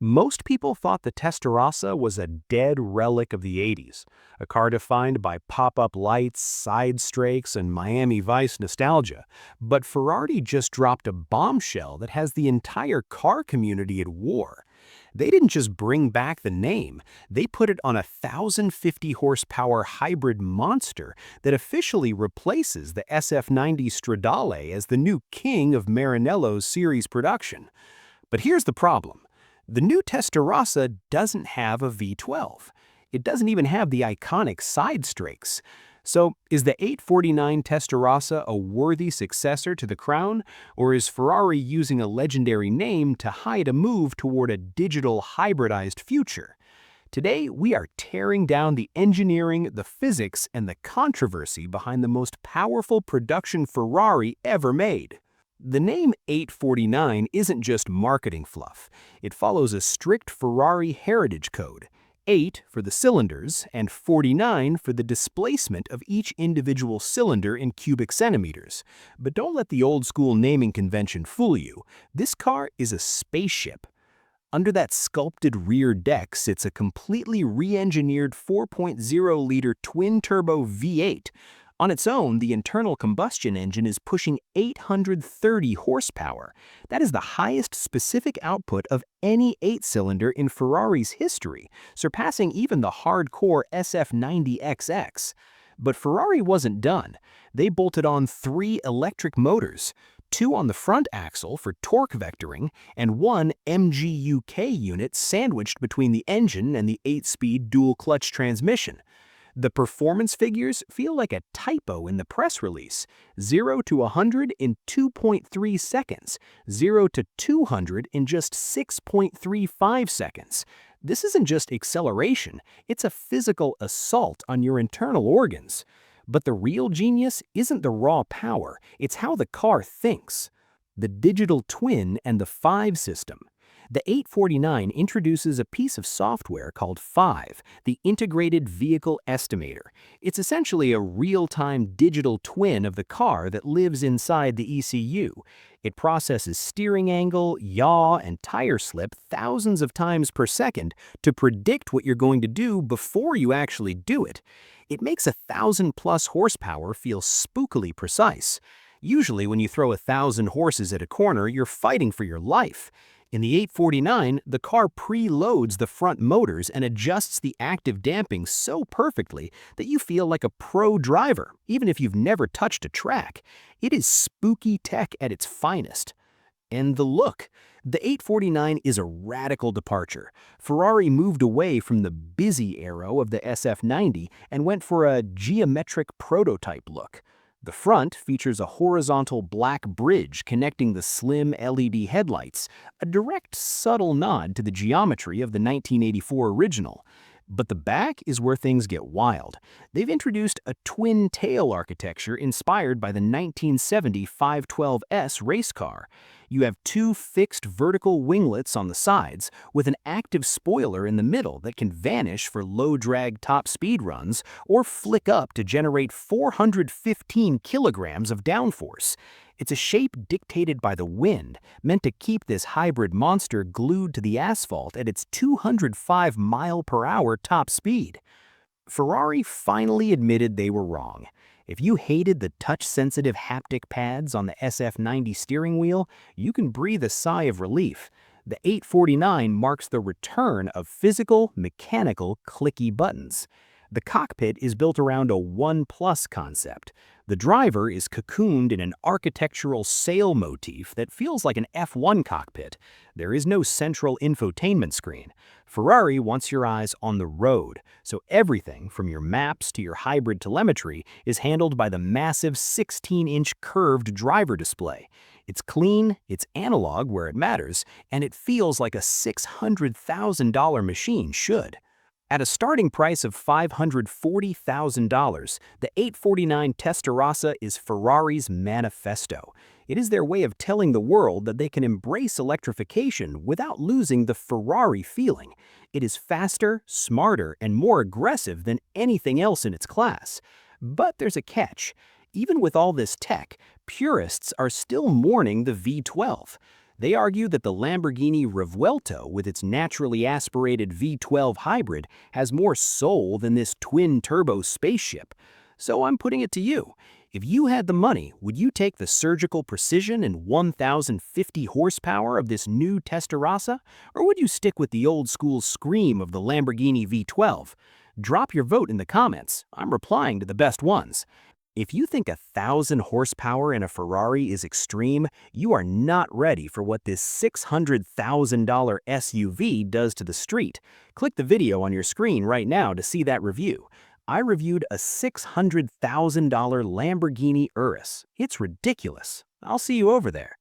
Most people thought the Testarossa was a dead relic of the 80s, a car defined by pop-up lights, side strakes, and Miami Vice nostalgia. But Ferrari just dropped a bombshell that has the entire car community at war. They didn't just bring back the name, they put it on a 1,050 horsepower hybrid monster that officially replaces the SF90 Stradale as the new king of Maranello's series production. But here's the problem. The new Testarossa doesn't have a V12. It doesn't even have the iconic side strakes. So, is the 849 Testarossa a worthy successor to the crown, or is Ferrari using a legendary name to hide a move toward a digital hybridized future? Today, we are tearing down the engineering, the physics, and the controversy behind the most powerful production Ferrari ever made. The name 849 isn't just marketing fluff. It follows a strict Ferrari heritage code, 8 for the cylinders and 49 for the displacement of each individual cylinder in cubic centimeters. But don't let the old-school naming convention fool you. This car is a spaceship. Under that sculpted rear deck sits a completely re-engineered 4.0-liter twin-turbo V8. On its own, the internal combustion engine is pushing 830 horsepower. That is the highest specific output of any 8-cylinder in Ferrari's history, surpassing even the hardcore SF90XX. But Ferrari wasn't done. They bolted on 3 electric motors, 2 on the front axle for torque vectoring, and 1 MGU-K unit sandwiched between the engine and the 8-speed dual-clutch transmission. The performance figures feel like a typo in the press release. 0 to 100 in 2.3 seconds, 0 to 200 in just 6.35 seconds. This isn't just acceleration, it's a physical assault on your internal organs. But the real genius isn't the raw power, it's how the car thinks. The digital twin and the 5 system. The 849 introduces a piece of software called 5, the Integrated Vehicle Estimator. It's essentially a real-time digital twin of the car that lives inside the ECU. It processes steering angle, yaw, and tire slip thousands of times per second to predict what you're going to do before you actually do it. It makes 1,000+ horsepower feel spookily precise. Usually when you throw 1,000 horses at a corner, you're fighting for your life. In the 849, the car preloads the front motors and adjusts the active damping so perfectly that you feel like a pro driver, even if you've never touched a track. It is spooky tech at its finest. And the look. The 849 is a radical departure. Ferrari moved away from the busy aero of the SF90 and went for a geometric prototype look. The front features a horizontal black bridge connecting the slim LED headlights, a direct, subtle nod to the geometry of the 1984 original. But the back is where things get wild. They've introduced a twin-tail architecture inspired by the 1970 512S race car. You have 2 fixed vertical winglets on the sides, with an active spoiler in the middle that can vanish for low-drag top speed runs or flick up to generate 415 kilograms of downforce. It's a shape dictated by the wind, meant to keep this hybrid monster glued to the asphalt at its 205 mile-per-hour top speed. Ferrari finally admitted they were wrong. If you hated the touch-sensitive haptic pads on the SF90 steering wheel, you can breathe a sigh of relief. The 849 marks the return of physical, mechanical, clicky buttons. The cockpit is built around a 1+ concept. The driver is cocooned in an architectural sail motif that feels like an F1 cockpit. There is no central infotainment screen. Ferrari wants your eyes on the road, so everything from your maps to your hybrid telemetry is handled by the massive 16-inch curved driver display. It's clean, it's analog where it matters, and it feels like a $600,000 machine should. At a starting price of $540,000, the 849 Testarossa is Ferrari's manifesto. It is their way of telling the world that they can embrace electrification without losing the Ferrari feeling. It is faster, smarter, and more aggressive than anything else in its class. But there's a catch. Even with all this tech, purists are still mourning the V12. They argue that the Lamborghini Revuelto, with its naturally aspirated V12 hybrid, has more soul than this twin-turbo spaceship. So I'm putting it to you. If you had the money, would you take the surgical precision and 1,050 horsepower of this new Testarossa? Or would you stick with the old-school scream of the Lamborghini V12? Drop your vote in the comments. I'm replying to the best ones. If you think 1,000 horsepower in a Ferrari is extreme, you are not ready for what this $600,000 SUV does to the street. Click the video on your screen right now to see that review. I reviewed a $600,000 Lamborghini Urus. It's ridiculous. I'll see you over there.